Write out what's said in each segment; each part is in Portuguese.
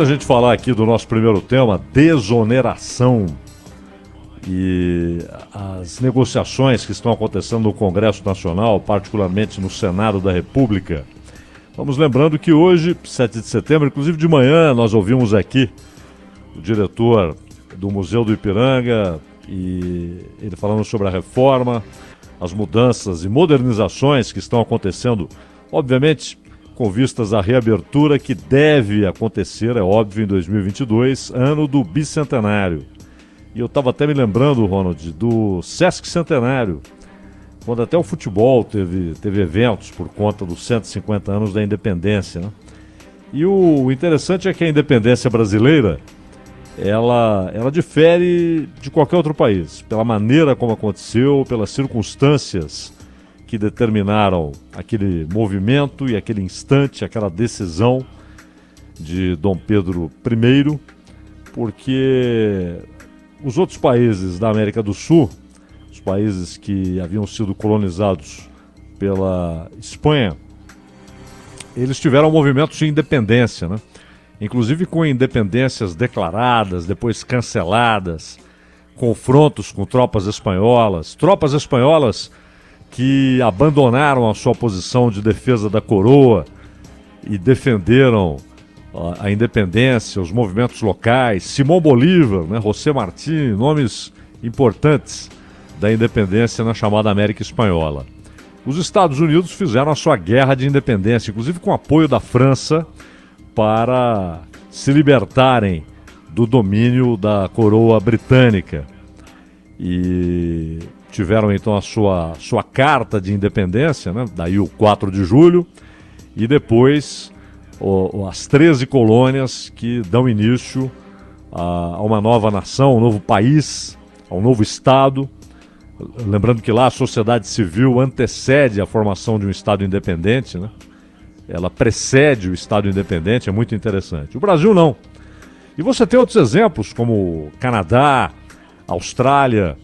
A gente falar aqui do nosso primeiro tema, desoneração, e as negociações que estão acontecendo no Congresso Nacional, particularmente no Senado da República. Vamos lembrando que hoje, 7 de setembro, inclusive de manhã, nós ouvimos aqui o diretor do Museu do Ipiranga, e ele falando sobre a reforma, as mudanças e modernizações que estão acontecendo, obviamente com vistas à reabertura que deve acontecer, é óbvio, em 2022, ano do bicentenário. E eu estava até me lembrando, Ronald, do Sesc Centenário, quando até o futebol teve eventos por conta dos 150 anos da independência, né? E o interessante é que a independência brasileira, ela difere de qualquer outro país, pela maneira como aconteceu, pelas circunstâncias que determinaram aquele movimento e aquele instante, aquela decisão de Dom Pedro I, porque os outros países da América do Sul, os países que haviam sido colonizados pela Espanha, eles tiveram movimentos de independência, né? Inclusive com independências declaradas, depois canceladas, confrontos com tropas espanholas que abandonaram a sua posição de defesa da coroa e defenderam a independência, os movimentos locais, Simão Bolívar, né, José Martí, nomes importantes da independência na chamada América Espanhola. Os Estados Unidos fizeram a sua guerra de independência, inclusive com apoio da França, para se libertarem do domínio da coroa britânica. E tiveram então a sua carta de independência, né? Daí o 4 de julho, e depois as 13 colônias que dão início a uma nova nação, um novo país, a um novo Estado. Lembrando que lá a sociedade civil antecede a formação de um Estado independente, né? Ela precede o Estado independente, é muito interessante. O Brasil não. E você tem outros exemplos, como Canadá, Austrália,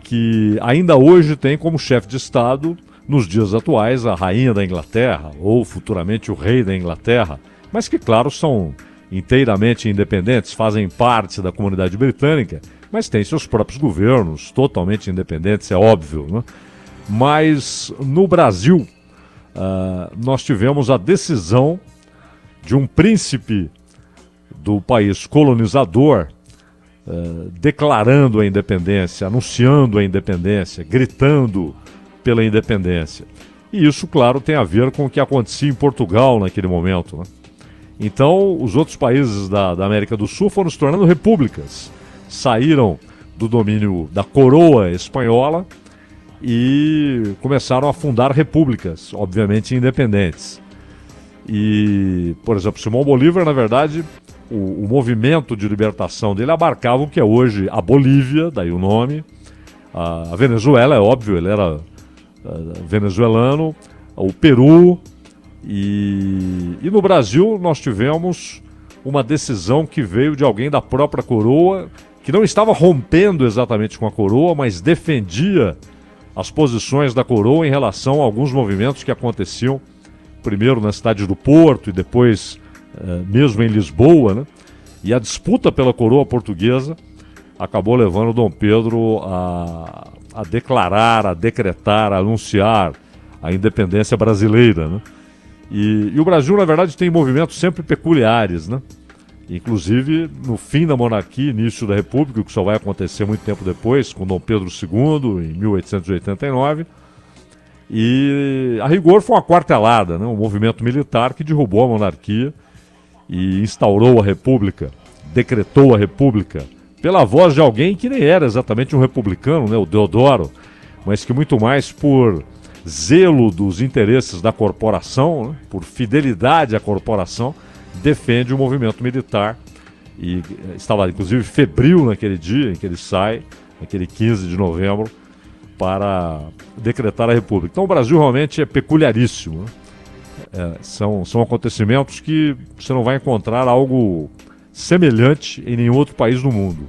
que ainda hoje tem como chefe de Estado, nos dias atuais, a rainha da Inglaterra, ou futuramente o rei da Inglaterra, mas que, claro, são inteiramente independentes, fazem parte da comunidade britânica, mas têm seus próprios governos, totalmente independentes, é óbvio, né? Mas no Brasil, nós tivemos a decisão de um príncipe do país colonizador, declarando a independência, anunciando a independência, gritando pela independência. E isso, claro, tem a ver com o que acontecia em Portugal naquele momento, né? Então, os outros países da América do Sul foram se tornando repúblicas, saíram do domínio da coroa espanhola e começaram a fundar repúblicas, obviamente independentes. E, por exemplo, Simão Bolívar, na verdade, o movimento de libertação dele abarcava o que é hoje a Bolívia, daí o nome, a Venezuela, é óbvio, ele era venezuelano, o Peru, e no Brasil nós tivemos uma decisão que veio de alguém da própria coroa, que não estava rompendo exatamente com a coroa, mas defendia as posições da coroa em relação a alguns movimentos que aconteciam, primeiro na cidade do Porto e depois mesmo em Lisboa, né? E a disputa pela coroa portuguesa acabou levando Dom Pedro a declarar, a decretar, a anunciar a independência brasileira, né? E o Brasil, na verdade, tem movimentos sempre peculiares, né? Inclusive, no fim da monarquia, início da República, que só vai acontecer muito tempo depois, com Dom Pedro II, em 1889. E, a rigor, foi uma quartelada, né? Um movimento militar que derrubou a monarquia e instaurou a República, decretou a República, pela voz de alguém que nem era exatamente um republicano, né? O Deodoro, mas que muito mais por zelo dos interesses da corporação, né? Por fidelidade à corporação, defende o movimento militar e estava inclusive febril naquele dia em que ele sai, naquele 15 de novembro, para decretar a República. Então o Brasil realmente é peculiaríssimo, né? São acontecimentos que você não vai encontrar algo semelhante em nenhum outro país do mundo.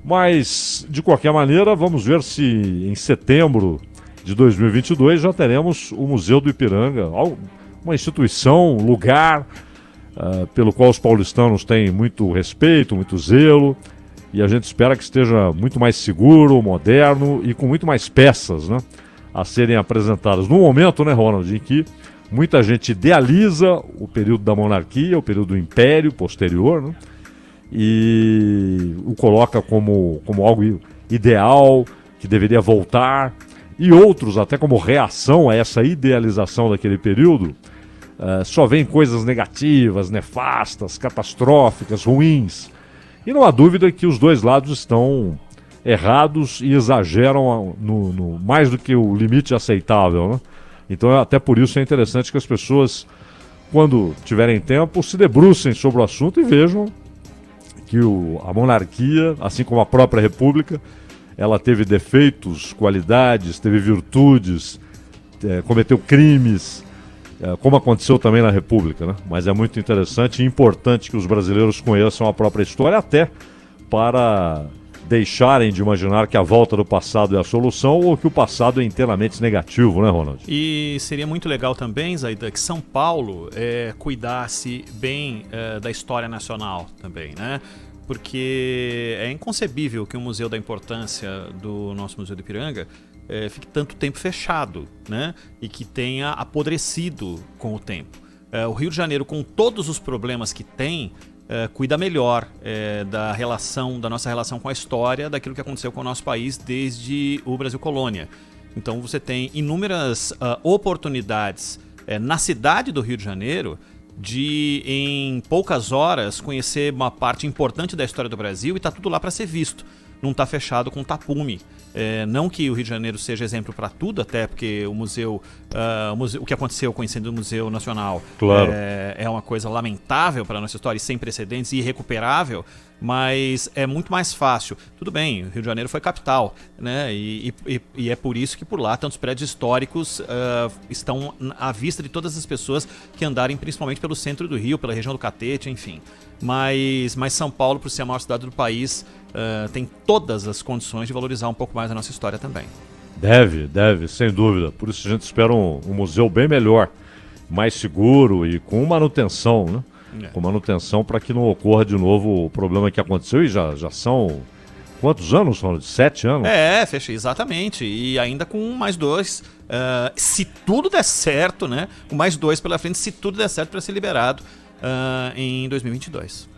Mas, de qualquer maneira, vamos ver se em setembro de 2022 já teremos o Museu do Ipiranga, uma instituição, um lugar pelo qual os paulistanos têm muito respeito, muito zelo, e a gente espera que esteja muito mais seguro, moderno e com muito mais peças, né, a serem apresentadas. No momento, né, Ronald, em que muita gente idealiza o período da monarquia, o período do império posterior, né, e o coloca como algo ideal, que deveria voltar, e outros, até como reação a essa idealização daquele período, só vem coisas negativas, nefastas, catastróficas, ruins. E não há dúvida que os dois lados estão errados e exageram no mais do que o limite aceitável, né? Então, até por isso é interessante que as pessoas, quando tiverem tempo, se debrucem sobre o assunto e vejam que a monarquia, assim como a própria república, ela teve defeitos, qualidades, teve virtudes, cometeu crimes, como aconteceu também na República, né? Mas é muito interessante e importante que os brasileiros conheçam a própria história, até para deixarem de imaginar que a volta do passado é a solução ou que o passado é inteiramente negativo, né, Ronald? E seria muito legal também, Zaida, que São Paulo cuidasse bem da história nacional também, né? Porque é inconcebível que o Museu da Importância do nosso Museu do Ipiranga fique tanto tempo fechado, né? E que tenha apodrecido com o tempo. O Rio de Janeiro, com todos os problemas que tem, cuida melhor da nossa relação com a história, daquilo que aconteceu com o nosso país desde o Brasil Colônia. Então você tem inúmeras oportunidades na cidade do Rio de Janeiro de, em poucas horas, conhecer uma parte importante da história do Brasil, e está tudo lá para ser visto. Não está fechado com tapume. Não que o Rio de Janeiro seja exemplo para tudo, até porque o que aconteceu com o incêndio do Museu Nacional, claro, é uma coisa lamentável para a nossa história e sem precedentes e irrecuperável, mas é muito mais fácil. Tudo bem, o Rio de Janeiro foi capital, né? E é por isso que por lá tantos prédios históricos estão à vista de todas as pessoas que andarem principalmente pelo centro do Rio, pela região do Catete, enfim. Mas São Paulo, por ser a maior cidade do país, tem todas as condições de valorizar um pouco mais a nossa história também. Deve, sem dúvida. Por isso a gente espera um museu bem melhor, mais seguro e com manutenção, né? Com manutenção para que não ocorra de novo o problema que aconteceu, e já são quantos anos, Ronald? 7 anos? Fechei, exatamente. E ainda com mais 2, se tudo der certo, né? Com mais 2 pela frente, se tudo der certo, para ser liberado em 2022.